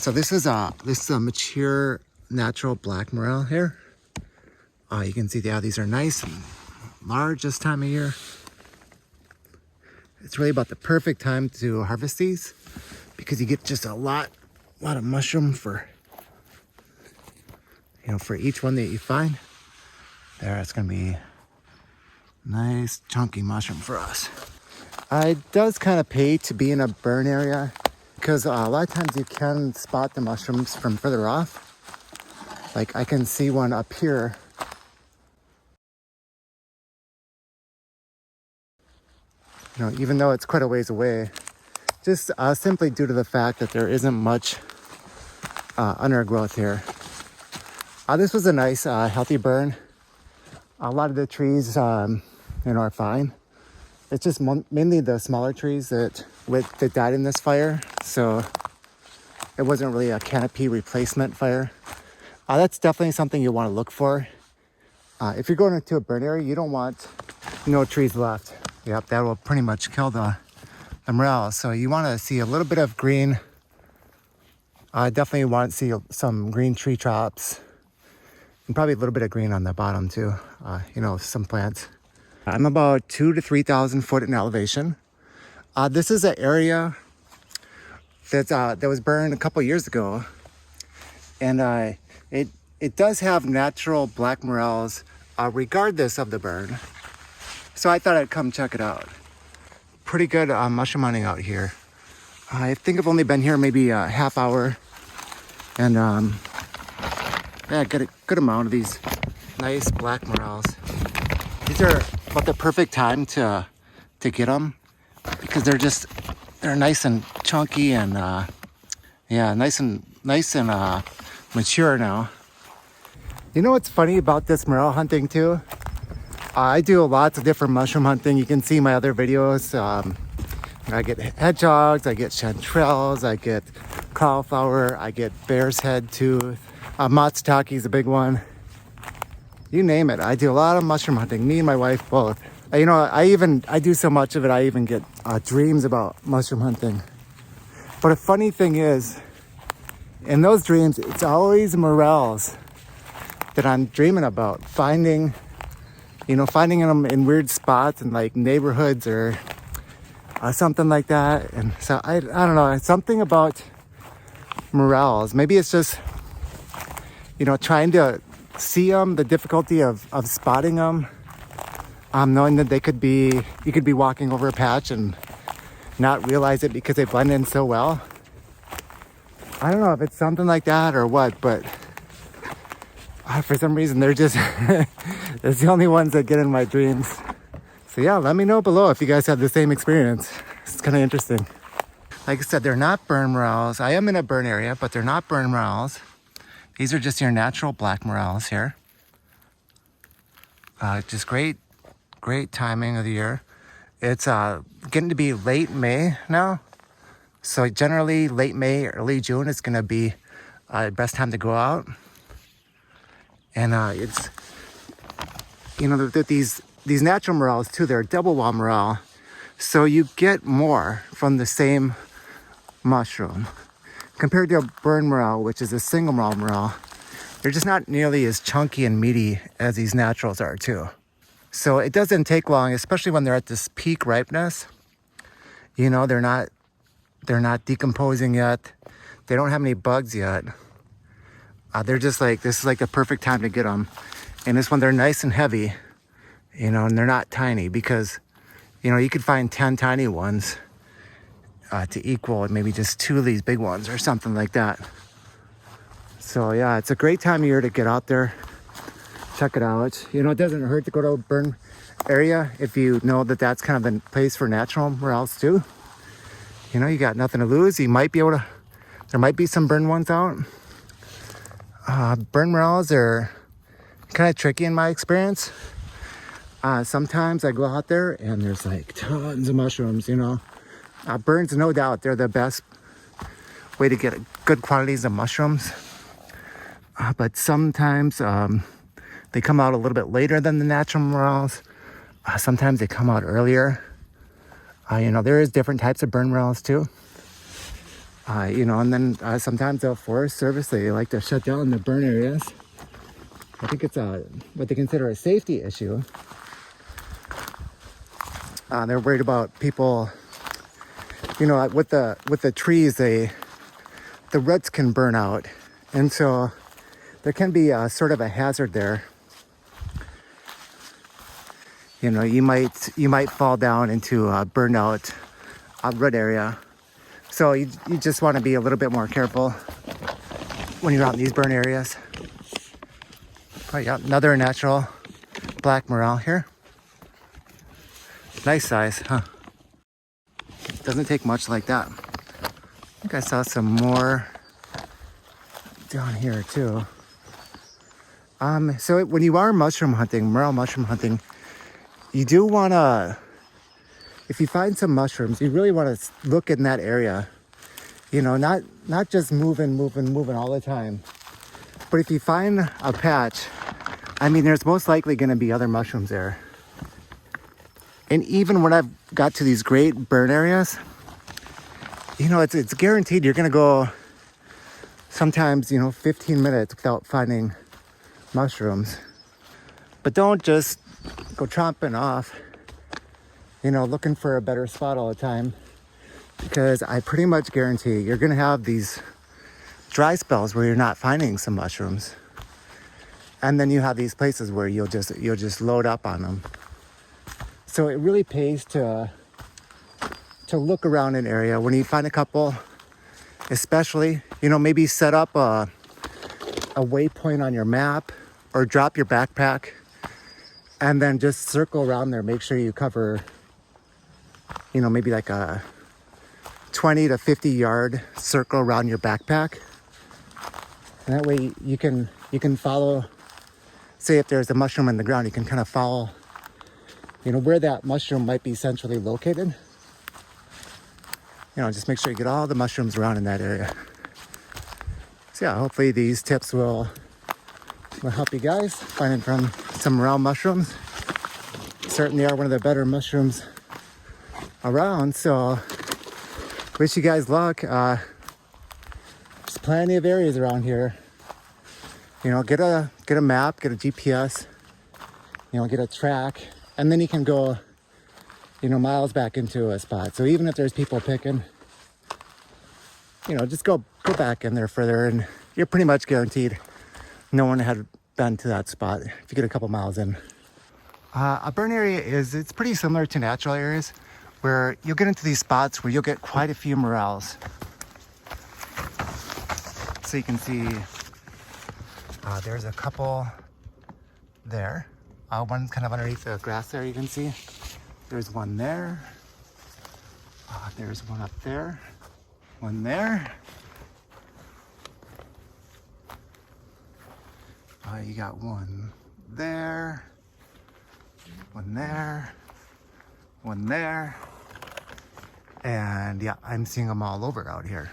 So this is a mature natural black morel here. You can see these are nice and large this time of year. It's really about the perfect time to harvest these because you get just a lot of mushroom for for each one that you find. There, it's gonna be nice chunky mushroom for us. It does kind of pay to be in a burn area because a lot of times you can spot the mushrooms from further off. Like I can see one up here. Even though it's quite a ways away, just simply due to the fact that there isn't much undergrowth here. This was a nice, healthy burn. A lot of the trees, are fine. It's just mainly the smaller trees that died in this fire. So it wasn't really a canopy replacement fire. That's definitely something you want to look for. If you're going into a burn area, you don't want no trees left. Yep, that will pretty much kill the morels. So you want to see a little bit of green. Definitely want to see some green tree tops. And probably a little bit of green on the bottom too. Some plants. I'm about 2,000 to 3,000 foot in elevation. This is an area that was burned a couple years ago. And it does have natural black morels regardless of the burn. So I thought I'd come check it out. Pretty good mushroom hunting out here. I think I've only been here maybe a half hour. And get a good amount of these nice black morels. These are about the perfect time to get them because they're nice and chunky and nice and mature now. You know what's funny about this morel hunting too? I do lots of different mushroom hunting. You can see my other videos. I get hedgehogs, I get chanterelles, I get cauliflower, I get bear's head tooth. Matsutake is a big one. You name it. I do a lot of mushroom hunting. Me and my wife both. I do so much of it. I even get dreams about mushroom hunting. But a funny thing is, in those dreams, it's always morels that I'm dreaming about. Finding them in weird spots in like neighborhoods or something like that. And so I don't know, something about morels. Maybe it's just, trying to see them, the difficulty of spotting them, knowing that you could be walking over a patch and not realize it because they blend in so well. I don't know if it's something like that or what, but for some reason they're just it's the only ones that get in my dreams. So yeah, let me know below if you guys have the same experience. It's kind of interesting. Like I said, they're not burn morels. I am in a burn area, but they're not burn morels. These are just your natural black morels here. Just great timing of the year. It's getting to be late May now. So generally late May, early June is going to be the best time to go out. And it's, these natural morels too, they're double wall morel. So you get more from the same mushroom. Compared to a burn morel, which is a single morel, they're just not nearly as chunky and meaty as these naturals are too. So it doesn't take long, especially when they're at this peak ripeness. They're not decomposing yet. They don't have any bugs yet. They're just like, this is like the perfect time to get them. And this one, they're nice and heavy, and they're not tiny because, you could find 10 tiny ones to equal maybe just 2 of these big ones or something like that. So yeah, it's a great time of year to get out there, check it out. It doesn't hurt to go to a burn area if you know that that's kind of a place for natural morels too. You got nothing to lose. You might be able to, there might be some burn ones out. Burn morels are kind of tricky in my experience. Sometimes I go out there and there's like tons of mushrooms, Burns, no doubt, they're the best way to get good quantities of mushrooms. But sometimes they come out a little bit later than the natural morels. Sometimes they come out earlier. There is different types of burn morels too. And then sometimes the Forest Service, they like to shut down the burn areas. I think it's what they consider a safety issue. They're worried about people, with the trees, the roots can burn out. And so there can be sort of a hazard there. You might fall down into a burned out root area. So you just want to be a little bit more careful when you're out in these burn areas. Oh, yeah, another natural black morel here. Nice size, huh? Doesn't take much like that. I think I saw some more down here too. So when you are mushroom hunting, morel mushroom hunting, you do want to, if you find some mushrooms, you really want to look in that area. Not just moving all the time. But if you find a patch, there's most likely going to be other mushrooms there. And even when I've got to these great burn areas, it's guaranteed you're going to go sometimes, 15 minutes without finding mushrooms. But don't just go chomping off, looking for a better spot all the time. Because I pretty much guarantee you're going to have these dry spells where you're not finding some mushrooms. And then you have these places where you'll just load up on them. So it really pays to look around an area. When you find a couple, especially, maybe set up a waypoint on your map or drop your backpack and then just circle around there. Make sure you cover, maybe like a 20 to 50 yard circle around your backpack. And that way you can follow, say if there's a mushroom in the ground, you can kind of follow, where that mushroom might be centrally located. Just make sure you get all the mushrooms around in that area. So yeah, hopefully these tips will help you guys finding from some morel mushrooms. Certainly are one of the better mushrooms around. So wish you guys luck. There's plenty of areas around here. Get a map, get a GPS, get a track, and then you can go, miles back into a spot. So even if there's people picking, just go back in there further, and you're pretty much guaranteed no one had been to that spot if you get a couple miles in. A burn area it's pretty similar to natural areas where you'll get into these spots where you'll get quite a few morels. So you can see there's a couple there. One's kind of underneath the grass there, you can see. There's one there. There's one up there. One there. You got one there. One there. One there. And yeah, I'm seeing them all over out here.